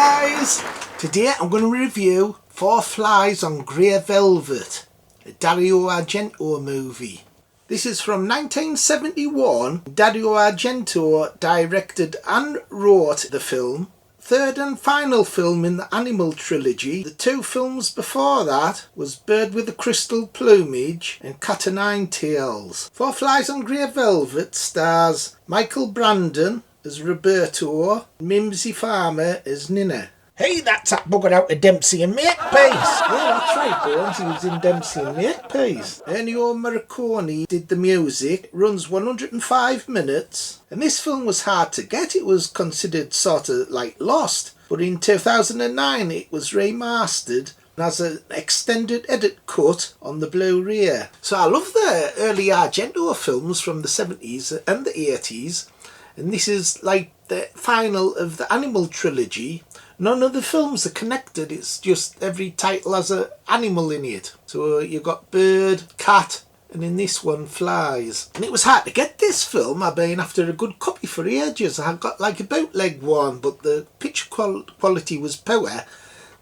guys! Today I'm going to review Four Flies on Grey Velvet, a Dario Argento movie. This is from 1971. Dario Argento directed and wrote the film. Third and final film in the Animal trilogy. The two films before that was Bird with the Crystal Plumage and Cat o' Nine Tails. Four Flies on Grey Velvet stars Michael Brandon as Roberto, Mimsy Farmer as Nina. Hey, that's that bugger out of Dempsey and Makepeace. Yeah, that's right, Bones. He was in Dempsey and Makepeace. Ennio Morricone did the music. It runs 105 minutes. And this film was hard to get. It was considered sort of like lost. But in 2009 it was remastered and has an extended edit cut on the Blu-ray. So I love the early Argento films from the 70s and the 80s. And this is like the final of the Animal trilogy. None of the films are connected, it's just every title has an animal in it. So you've got bird, cat, and in this one, flies. And it was hard to get this film. I've been after a good copy for ages. I got like a bootleg one, but the picture quality was poor.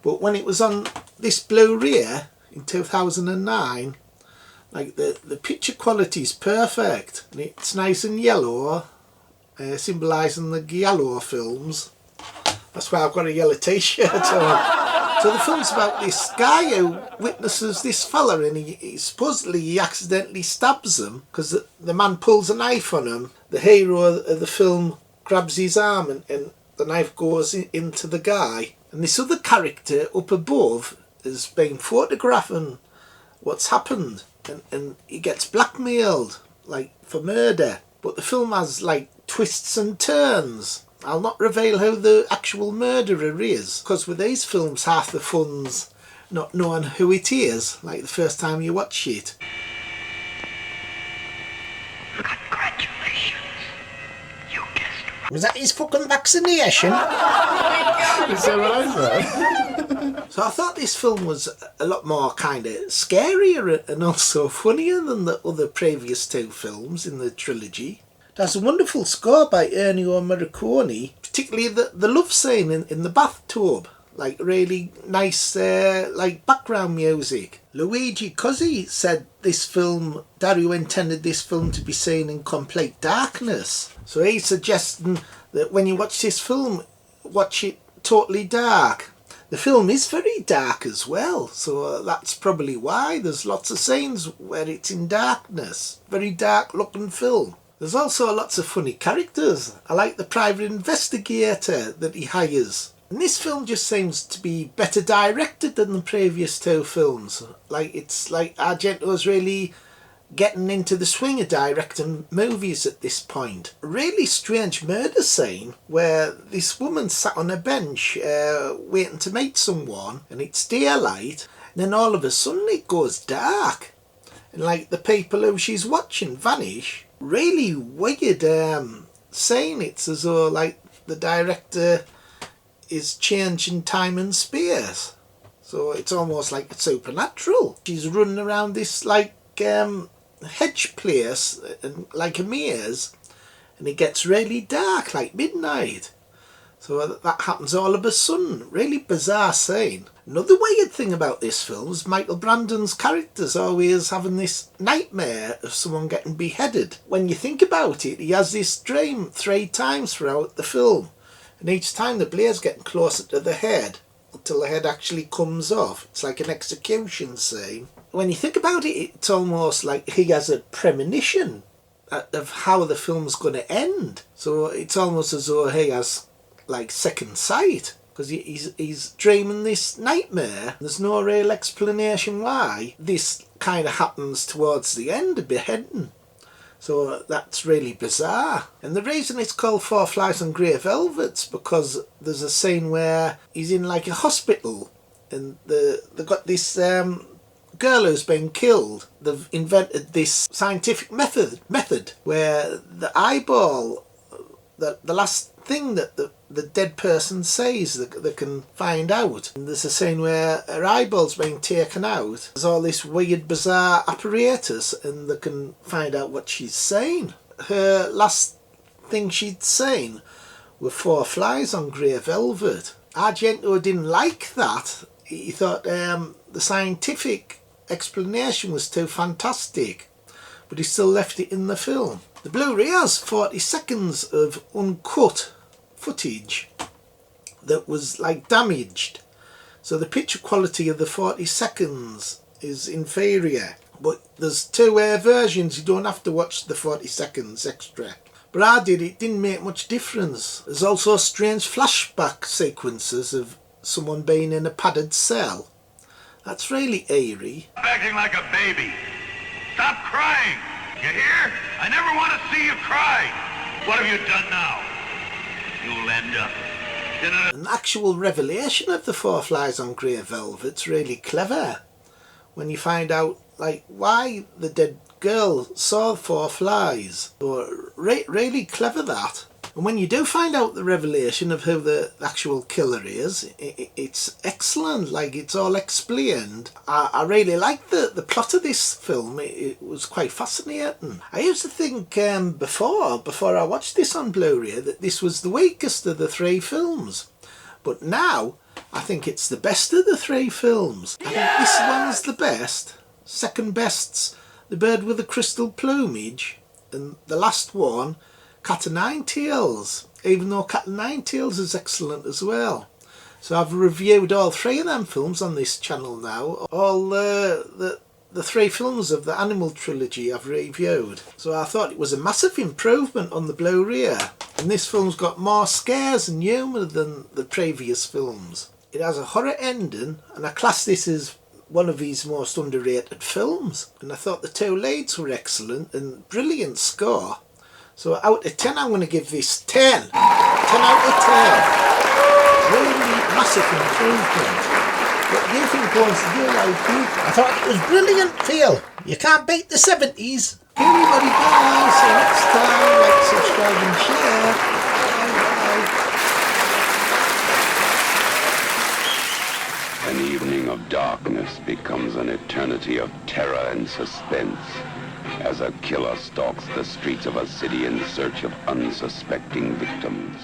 But when it was on this Blu-ray in 2009, like the picture quality is perfect. And it's nice and yellow, symbolising the Giallo films. That's why I've got a yellow t-shirt on. So the film's about this guy who witnesses this fella, and he supposedly accidentally stabs him because the man pulls a knife on him. The hero of the film grabs his arm and the knife goes into the guy. And this other character up above has been photographing what's happened, and he gets blackmailed, like for murder. But the film has like twists and turns. I'll not reveal who the actual murderer is, because with these films half the fun's not knowing who it is, like the first time you watch it. Congratulations, you guessed right. Was that his fucking vaccination? Is that what I said? So I thought this film was a lot more kind of scarier and also funnier than the other previous two films in the trilogy. There's a wonderful score by Ennio Morricone, particularly the love scene in the bathtub. Like really nice like background music. Luigi Cozzi said this film, Dario intended this film to be seen in complete darkness. So he's suggesting that when you watch this film, watch it totally dark. The film is very dark as well, so that's probably why there's lots of scenes where it's in darkness. Very dark looking film. There's also lots of funny characters. I like the private investigator that he hires. And this film just seems to be better directed than the previous two films. Like it's like Argento's really getting into the swing of directing movies at this point. A really strange murder scene where this woman sat on a bench waiting to meet someone, and it's daylight, and then all of a sudden it goes dark. And like the people who she's watching vanish. Really weird scene. It's as though like the director is changing time and space. So it's almost like it's supernatural. She's running around this like hedge place and like a maze, and it gets really dark like midnight. So that happens all of a sudden. Really bizarre scene. Another weird thing about this film is Michael Brandon's character's always having this nightmare of someone getting beheaded. When you think about it, he has this dream 3 times throughout the film. And each time the blade's getting closer to the head until the head actually comes off. It's like an execution scene. When you think about it, it's almost like he has a premonition of how the film's going to end. So it's almost as though he has like second sight, because he's dreaming this nightmare. There's no real explanation why this kind of happens towards the end of beheading. So that's really bizarre. And the reason it's called Four Flies on Grey Velvet's because there's a scene where he's in like a hospital, and they've got this girl who's been killed. They've invented this scientific method where the eyeball, the last thing that the dead person says that they can find out. And there's a scene where her eyeball's being taken out. There's all this weird bizarre apparatus, and they can find out what she's saying. Her last thing she'd seen were 4 flies on grey velvet. Argento didn't like that. He thought the scientific explanation was too fantastic, but he still left it in the film. The Blu-ray has 40 seconds of uncut footage that was like damaged, so the picture quality of the 40 seconds is inferior, but there's two versions. You don't have to watch the 40 seconds extra. But I did, it didn't make much difference. There's also strange flashback sequences of someone being in a padded cell. That's really eerie. Stop acting like a baby. Stop crying. You hear? I never want to see you cry. What have you done now? You'll end up in a... An actual revelation of the four flies on grey velvet's really clever. When you find out like why the dead girl saw four flies. So, really clever that. And when you do find out the revelation of who the actual killer is, it's excellent. Like, it's all explained. I really like the plot of this film. It was quite fascinating. I used to think before I watched this on Blu-ray that this was the weakest of the three films. But now I think it's the best of the three films. I think this one's the best. Second best's The Bird with the Crystal Plumage, and the last one, Cat o' Nine Tails, even though Cat o' Nine Tails is excellent as well. So I've reviewed all three of them films on this channel now. All the three films of the Animal trilogy I've reviewed. So I thought it was a massive improvement on the Blu-ray. And this film's got more scares and humour than the previous films. It has a horror ending, and I class this as one of his most underrated films. And I thought the two leads were excellent and brilliant score. So out of 10 I'm going to give this 10. 10 out of 10. Really massive improvement. What do you think, boys? Did you like it? I thought it was brilliant, Phil. You can't beat the 70s. Everybody bye. See you next time. Like, subscribe and share. Bye. An evening of darkness becomes an eternity of terror and suspense as a killer stalks the streets of a city in search of unsuspecting victims.